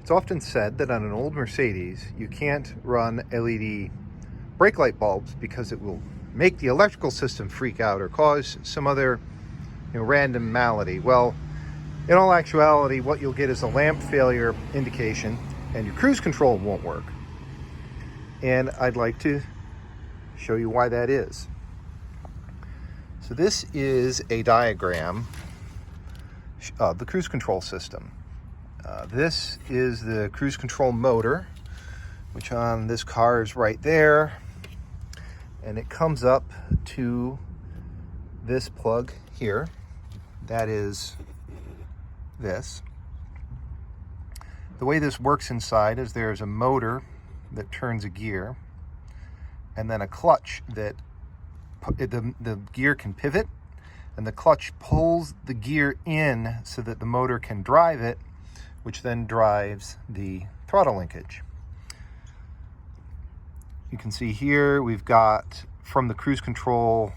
It's often said that on an old Mercedes, you can't run LED brake light bulbs because it will make the electrical system freak out or cause some other random malady. Well, in all actuality, what you'll get is a lamp failure indication and your cruise control won't work. And I'd like to show you why that is. So this is a diagram of the cruise control system. This is the cruise control motor, which on this car is right there. And it comes up to this plug here. That is this. The way this works inside is there's a motor that turns a gear, and then a clutch that the gear can pivot, and the clutch pulls the gear in so that the motor can drive it, which then drives the throttle linkage. You can see here we've got from the cruise control,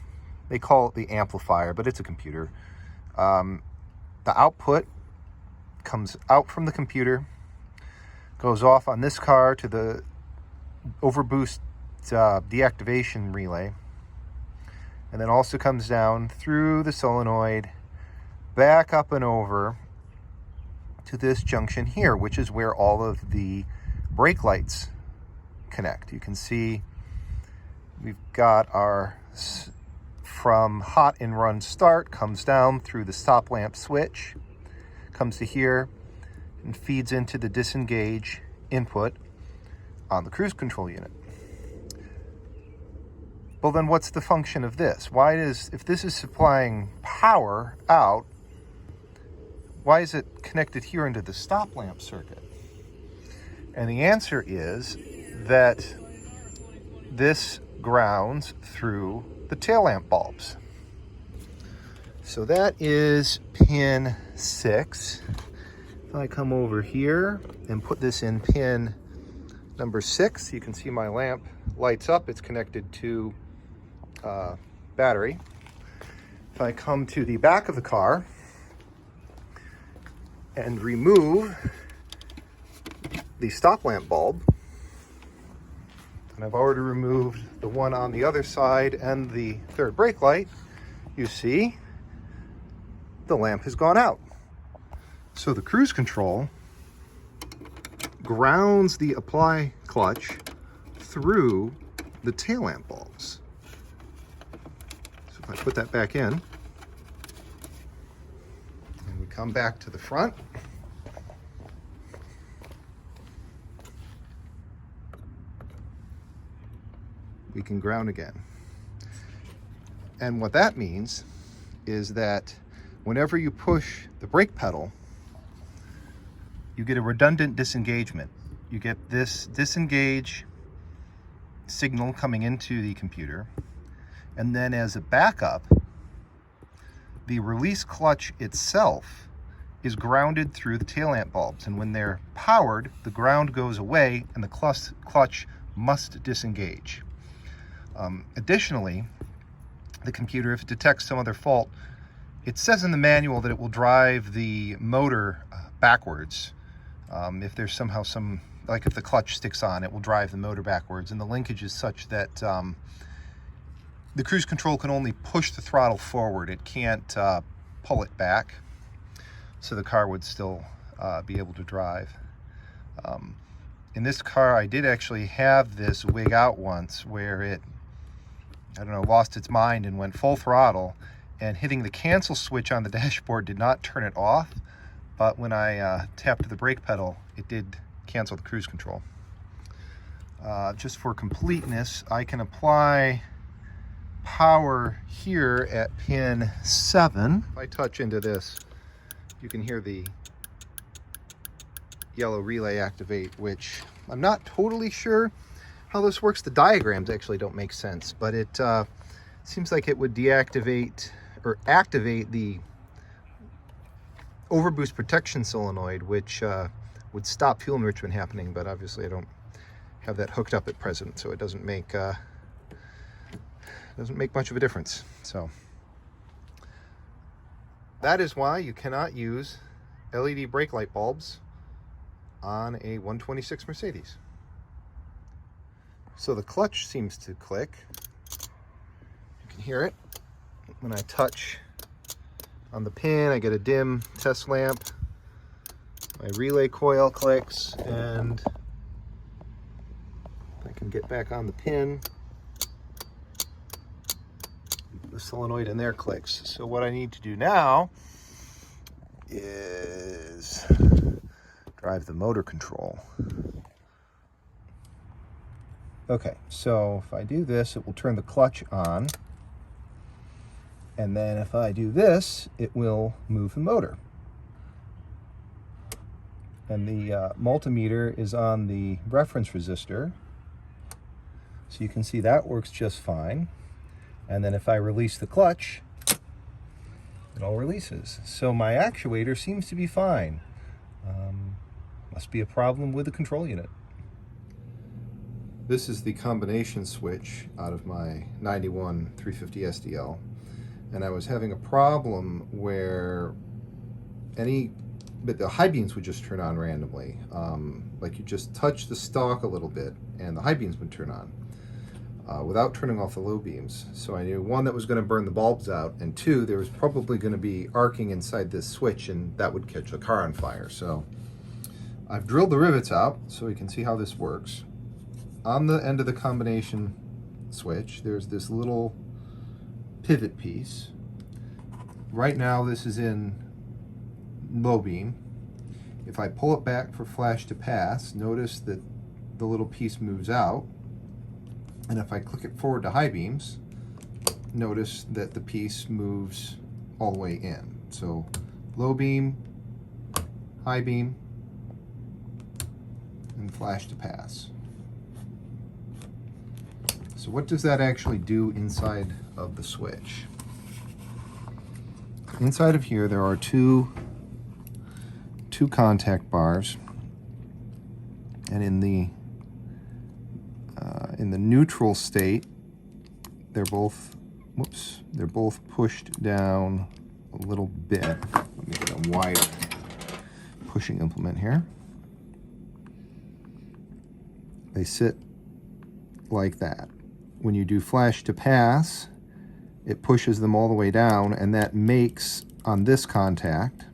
they call it the amplifier, but it's a computer. The output comes out from the computer, goes off on this car to the overboost deactivation relay, and then also comes down through the solenoid, back up and over to this junction here, which is where all of the brake lights connect. You can see we've got our from hot and run start, comes down through the stop lamp switch, comes to here and feeds into the disengage input on the cruise control unit. Well, then what's the function of this? If this is supplying power out, why is it connected here into the stop lamp circuit? And the answer is that this grounds through the tail lamp bulbs. So that is pin 6. If I come over here and put this in pin number 6, you can see my lamp lights up. It's connected to battery. If I come to the back of the car and remove the stop lamp bulb, and I've already removed the one on the other side and the third brake light, you see the lamp has gone out. So the cruise control grounds the apply clutch through the tail lamp bulbs. So if I put that back in, and we come back to the front, we can ground again. And what that means is that whenever you push the brake pedal, you get a redundant disengagement. You get this disengage signal coming into the computer, and then as a backup, the release clutch itself is grounded through the tail lamp bulbs, and when they're powered, the ground goes away and the clutch must disengage. Additionally, the computer, if it detects some other fault, it says in the manual that it will drive the motor backwards. If there's somehow like if the clutch sticks on, it will drive the motor backwards. And the linkage is such that the cruise control can only push the throttle forward. It can't pull it back. So the car would still be able to drive. In this car, I did actually have this wig out once where it, lost its mind and went full throttle, and hitting the cancel switch on the dashboard did not turn it off, but when I tapped the brake pedal, it did cancel the cruise control. Just for completeness, I can apply power here at pin 7. If I touch into this, you can hear the yellow relay activate, which I'm not totally sure how this works. The diagrams actually don't make sense, but it seems like it would deactivate or activate the overboost protection solenoid, which would stop fuel enrichment happening, but obviously I don't have that hooked up at present, so it doesn't make much of a difference. So that is why you cannot use LED brake light bulbs on a 126 Mercedes. So the clutch seems to click. You can hear it. When I touch on the pin, I get a dim test lamp. My relay coil clicks, and I can get back on the pin. The solenoid in there clicks. So what I need to do now is drive the motor control. Okay, so if I do this, it will turn the clutch on. And then if I do this, it will move the motor. And the multimeter is on the reference resistor. So you can see that works just fine. And then if I release the clutch, it all releases. So my actuator seems to be fine. Must be a problem with the control unit. This is the combination switch out of my 91 350 SDL. And I was having a problem where but the high beams would just turn on randomly. Like you just touch the stalk a little bit and the high beams would turn on without turning off the low beams. So I knew, one, that was going to burn the bulbs out, and two, there was probably going to be arcing inside this switch and that would catch the car on fire. So I've drilled the rivets out so we can see how this works. On the end of the combination switch, there's this little pivot piece. Right now this is in low beam. If I pull it back for flash to pass, notice that the little piece moves out. And if I click it forward to high beams, notice that the piece moves all the way in. So low beam, high beam, and flash to pass. So what does that actually do inside of the switch? Inside of here there are two contact bars, and in the neutral state they're both pushed down a little bit. Let me get a wider pushing implement here. They sit like that. When you do flash to pass, it pushes them all the way down, and that makes, on this contact,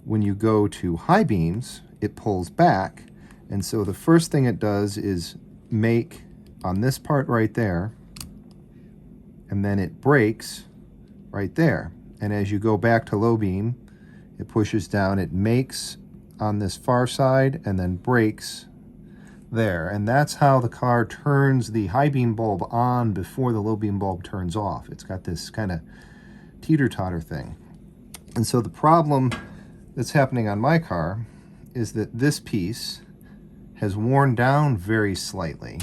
when you go to high beams, it pulls back. And so the first thing it does is make on this part right there, and then it breaks right there. And as you go back to low beam, it pushes down, it makes on this far side, and then breaks there. And that's how the car turns the high beam bulb on before the low beam bulb turns off. It's got this kind of teeter-totter thing. And so the problem that's happening on my car is that this piece has worn down very slightly,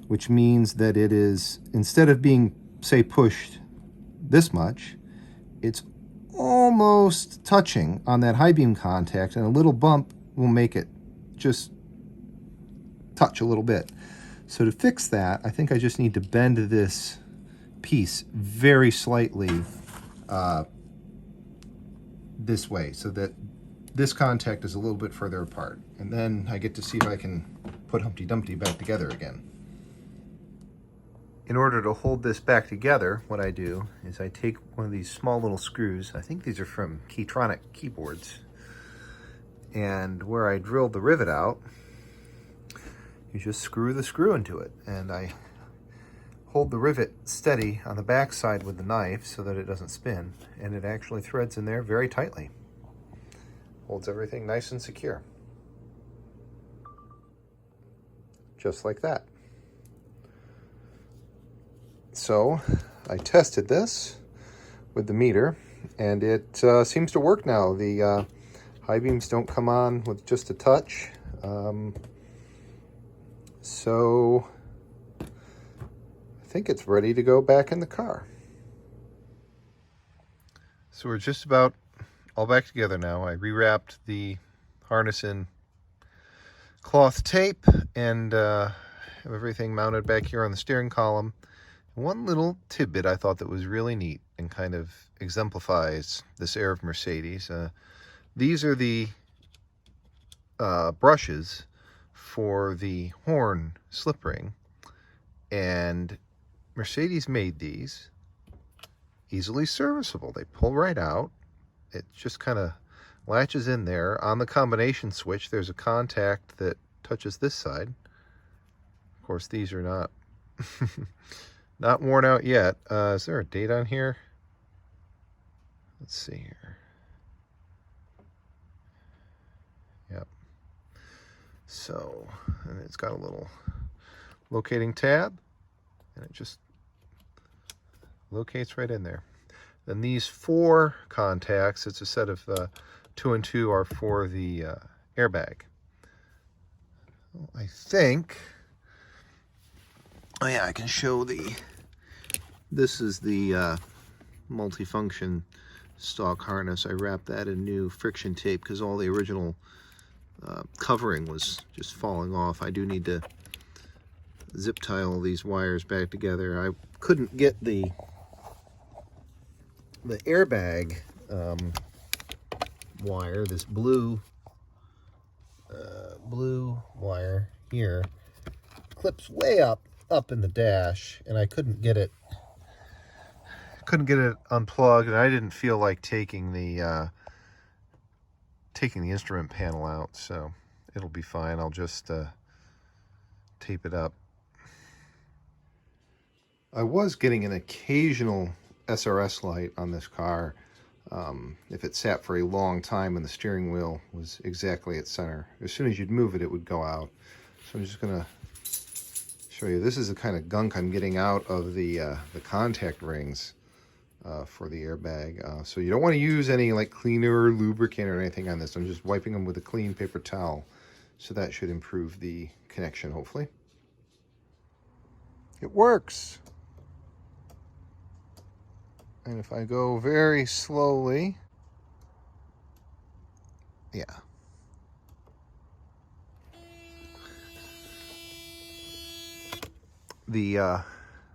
which means that it is, instead of being, say, pushed this much, it's almost touching on that high beam contact, and a little bump will make it just touch a little bit. So to fix that, I think I just need to bend this piece very slightly this way, so that this contact is a little bit further apart. And then I get to see if I can put Humpty Dumpty back together again. In order to hold this back together, what I do is I take one of these small little screws. I think these are from Keytronic keyboards. And where I drilled the rivet out, you just screw the screw into it. And I hold the rivet steady on the back side with the knife so that it doesn't spin. And it actually threads in there very tightly. Holds everything nice and secure. Just like that. So I tested this with the meter, and it seems to work now. The high beams don't come on with just a touch. So I think it's ready to go back in the car. So we're just about all back together now. I rewrapped the harness in cloth tape and have everything mounted back here on the steering column. One little tidbit I thought that was really neat and kind of exemplifies this air of Mercedes. These are the brushes for the horn slip ring, and Mercedes made these easily serviceable. They pull right out. It just kind of latches in there. On the combination switch, there's a contact that touches this side. Of course, these are not not worn out yet. Is there a date on here? Let's see here. Yep. So, and it's got a little locating tab, and it just locates right in there. Then these 4 contacts, it's a set of 2 and 2, are for the airbag. I think, oh yeah, I can show this is the multifunction stalk harness. I wrapped that in new friction tape because all the original covering was just falling off. I do need to zip tie all these wires back together. I couldn't get the airbag wire, this blue wire here, clips way up in the dash, and I couldn't get it unplugged, and I didn't feel like taking the instrument panel out, so it'll be fine. I'll just tape it up. I was getting an occasional SRS light on this car if it sat for a long time and the steering wheel was exactly at center. As soon as you'd move it, it would go out. So I'm just gonna show you. This is the kind of gunk I'm getting out of the contact rings for the airbag. So you don't want to use any like cleaner or lubricant or anything on this. I'm just wiping them with a clean paper towel. So that should improve the connection, hopefully. It works. And if I go very slowly, yeah. The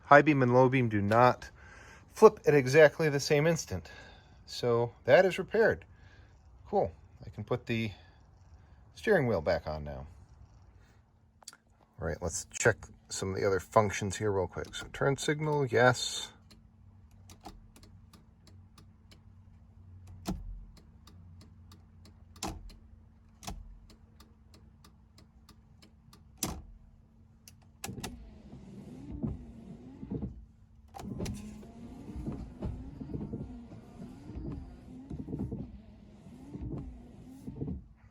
high beam and low beam do not flip at exactly the same instant. So that is repaired. Cool. I can put the steering wheel back on now. All right, let's check some of the other functions here real quick. So turn signal, yes.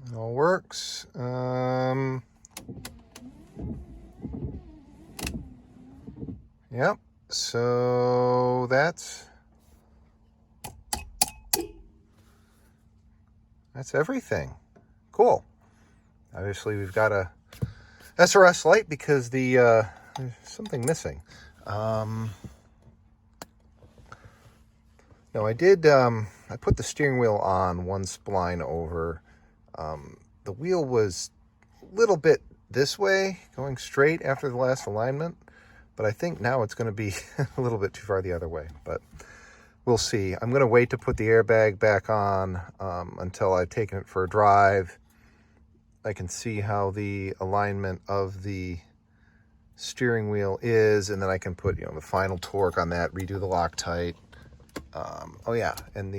It all works. Yep, so that's everything. Cool. Obviously we've got a SRS light because there's something missing. No, I did, I put the steering wheel on one spline over. The wheel was a little bit this way, going straight after the last alignment, but I think now it's going to be a little bit too far the other way, but we'll see. I'm going to wait to put the airbag back on until I've taken it for a drive. I can see how the alignment of the steering wheel is, and then I can put, the final torque on that, redo the Loctite. Oh yeah, and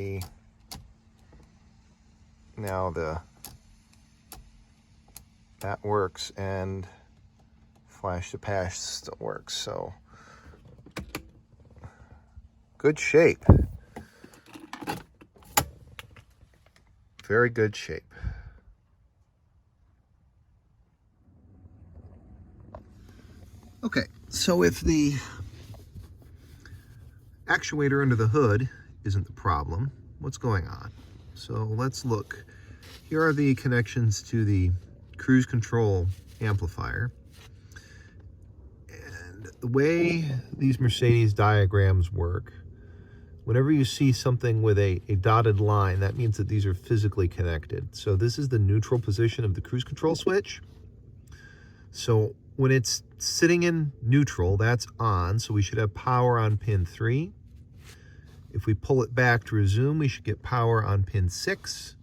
that works, and flash to patch still works, so good shape. Very good shape. Okay, so if the actuator under the hood isn't the problem, what's going on? So let's look. Here are the connections to the cruise control amplifier. And the way these Mercedes diagrams work, whenever you see something with a dotted line, that means that these are physically connected. So this is the neutral position of the cruise control switch. So when it's sitting in neutral, that's on, so we should have power on pin 3. If we pull it back to resume, we should get power on pin 6.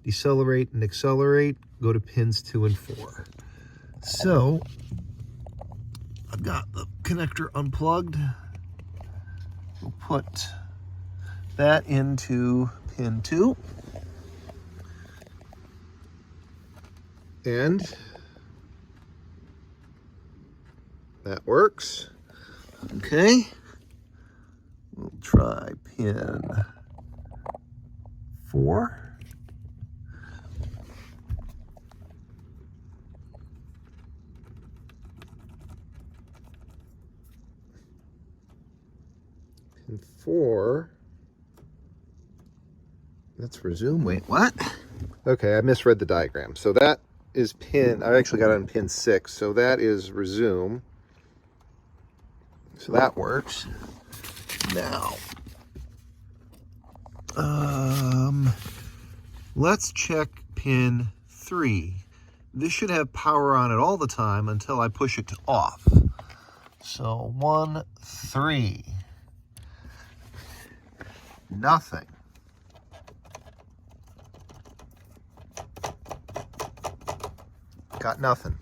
decelerate and accelerate, go to pins 2 and 4. So I've got the connector unplugged. We'll put that into pin 2. And that works. Okay. We'll try pin 4. Pin 4. That's resume. Wait, what? Okay, I misread the diagram. So that is pin, I actually got it on pin 6. So that is resume. So that works. Now, let's check pin 3. This should have power on it all the time until I push it to off. So 1, 3. Nothing. Got nothing.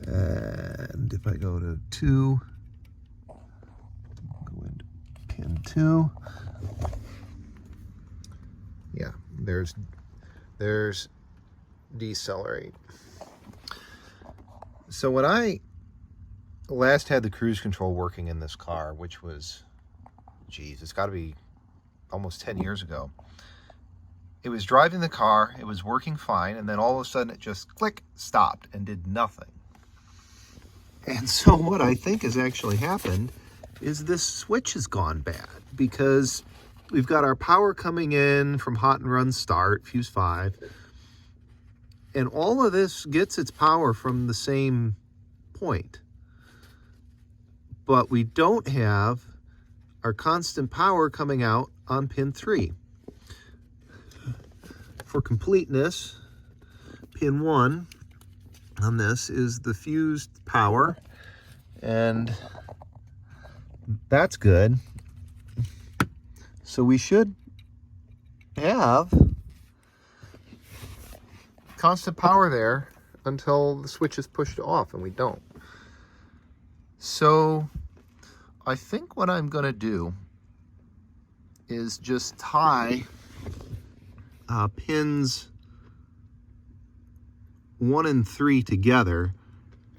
And if I go to 2, go into pin 2. Yeah, there's decelerate. So when I last had the cruise control working in this car, which was, geez, it's got to be almost 10 years ago. It was driving the car, it was working fine, and then all of a sudden it just click, stopped, and did nothing. And so what I think has actually happened is this switch has gone bad, because we've got our power coming in from hot and run start, fuse 5, and all of this gets its power from the same point. But we don't have our constant power coming out on pin 3. For completeness, pin 1 on this is the fused power, and that's good. So we should have constant power there until the switch is pushed off, and we don't. So I think what I'm going to do is just tie pins 1 and 3 together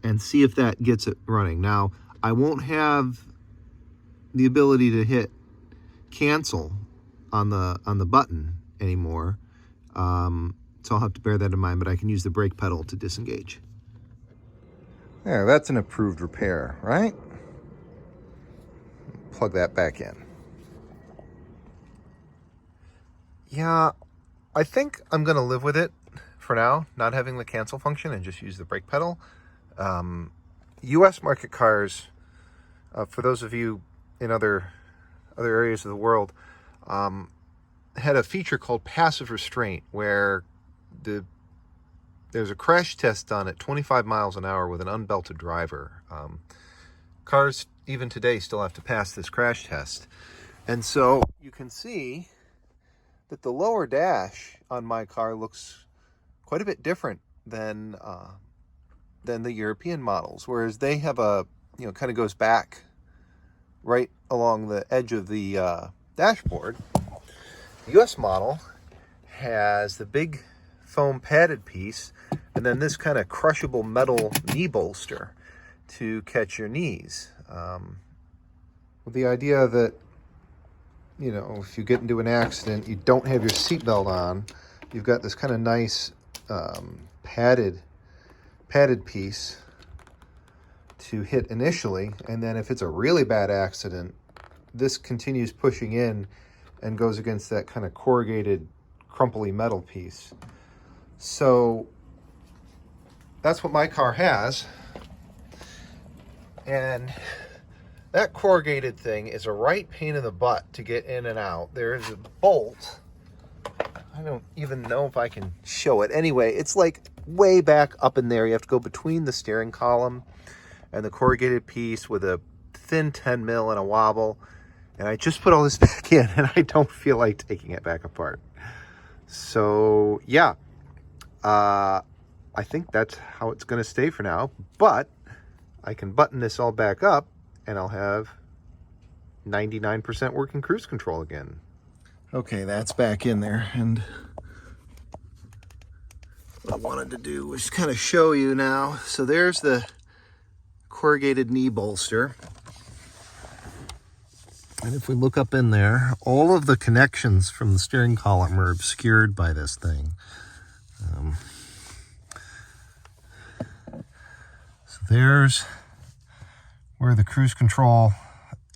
and see if that gets it running. Now, I won't have the ability to hit cancel on the button anymore, so I'll have to bear that in mind, but I can use the brake pedal to disengage. There, that's an approved repair, right? Plug that back in. Yeah, I think I'm going to live with it for now, not having the cancel function, and just use the brake pedal. U.S. market cars, for those of you in other areas of the world, had a feature called passive restraint, where there's a crash test done at 25 miles an hour with an unbelted driver. Cars, even today, still have to pass this crash test. And so you can see that the lower dash on my car looks quite a bit different than the European models, whereas they have a, kind of goes back right along the edge of the dashboard. The US model has the big foam padded piece, and then this kind of crushable metal knee bolster to catch your knees. With the idea that, if you get into an accident, you don't have your seatbelt on, you've got this kind of nice padded piece to hit initially, and then if it's a really bad accident, this continues pushing in and goes against that kind of corrugated, crumply metal piece. So that's what my car has. And that corrugated thing is a right pain in the butt to get in and out. There is a bolt. I don't even know if I can show it. Anyway, it's like way back up in there. You have to go between the steering column and the corrugated piece with a thin 10 mil and a wobble. And I just put all this back in, and I don't feel like taking it back apart. So yeah, I think that's how it's going to stay for now. But I can button this all back up, and I'll have 99% working cruise control again. Okay, that's back in there, and what I wanted to do was kind of show you now. So there's the corrugated knee bolster. And if we look up in there, all of the connections from the steering column are obscured by this thing. So there's where the cruise control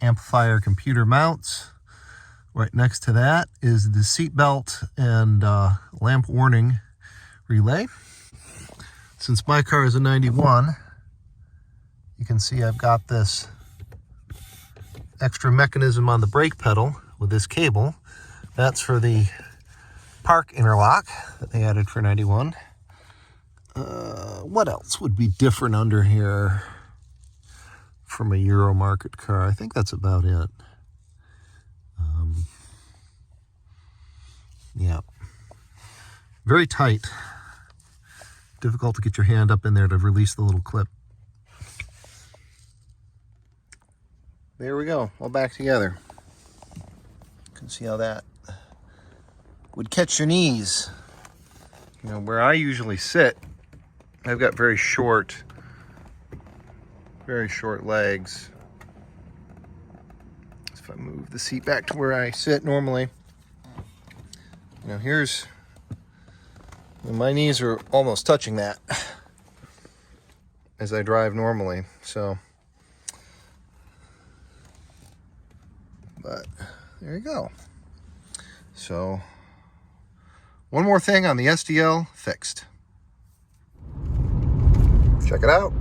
amplifier computer mounts. Right next to that is the seatbelt and lamp warning relay. Since my car is a 91, you can see I've got this extra mechanism on the brake pedal with this cable. That's for the park interlock that they added for 91. What else would be different under here from a Euro market car? I think that's about it. Yeah, very tight. Difficult to get your hand up in there to release the little clip. There we go, all back together. You can see how that would catch your knees. You know, where I usually sit, I've got very short legs. So if I move the seat back to where I sit normally, you know, here's, my knees are almost touching that as I drive normally, so. But there you go. So one more thing on the SDL fixed. Check it out.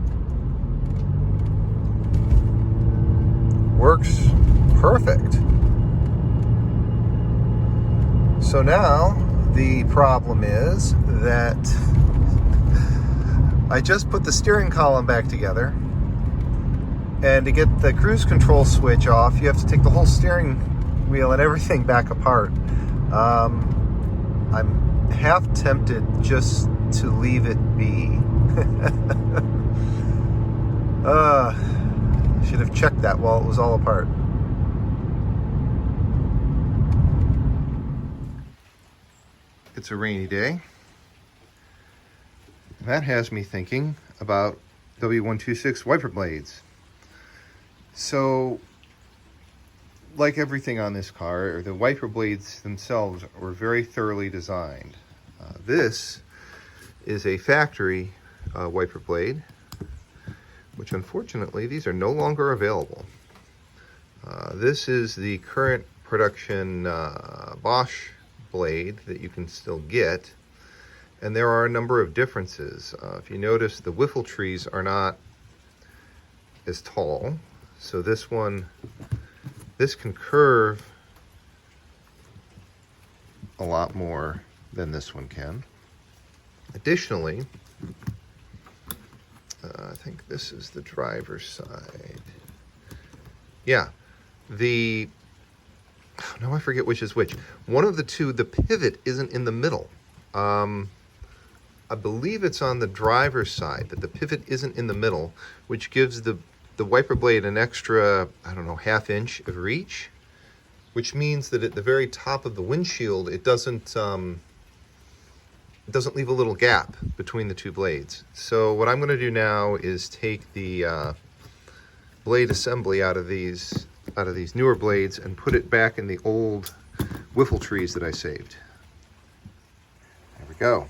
Works perfect. So now the problem is that I just put the steering column back together, and to get the cruise control switch off, you have to take the whole steering wheel and everything back apart. I'm half tempted just to leave it be. Should have checked that while it was all apart. It's a rainy day. That has me thinking about W126 wiper blades. So, like everything on this car, the wiper blades themselves were very thoroughly designed. This is a factory wiper blade, which unfortunately these are no longer available. This is the current production Bosch blade that you can still get, and there are a number of differences. If you notice, the whiffle trees are not as tall, so this can curve a lot more than this one can. Additionally, I think this is the driver's side. Yeah, now I forget which is which. One of the two, the pivot isn't in the middle. I believe it's on the driver's side that the pivot isn't in the middle, which gives the wiper blade an extra, I don't know, ½ inch of reach, which means that at the very top of the windshield, it doesn't leave a little gap between the two blades. So what I'm going to do now is take the blade assembly out of these newer blades and put it back in the old whiffle trees that I saved. There we go.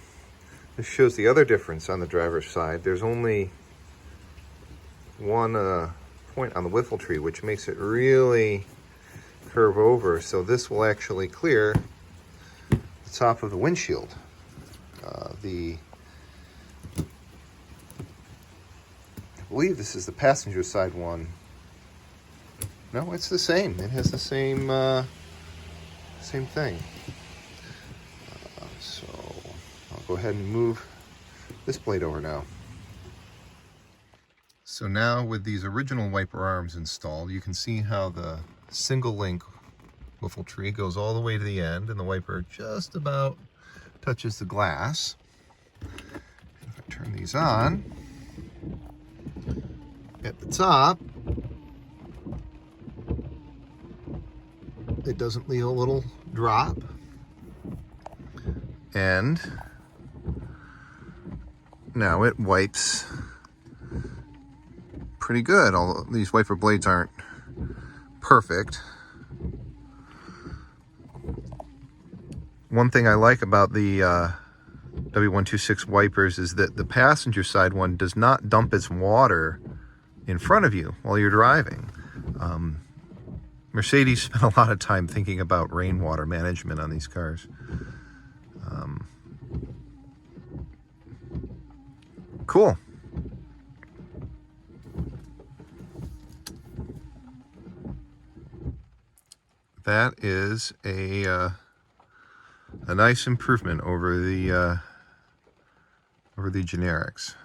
This shows the other difference on the driver's side. There's only one point on the whiffle tree, which makes it really curve over. So this will actually clear the top of the windshield. I believe this is the passenger side one. No, it's the same. It has the same thing. So I'll go ahead and move this blade over now. So now with these original wiper arms installed, you can see how the single link wiffle tree, goes all the way to the end, and the wiper just about touches the glass. If I turn these on, at the top, it doesn't leave a little drop. And now it wipes pretty good. Although these wiper blades aren't perfect. One thing I like about the W126 wipers is that the passenger side one does not dump its water in front of you while you're driving. Mercedes spent a lot of time thinking about rainwater management on these cars. Cool. That is a nice improvement over the generics.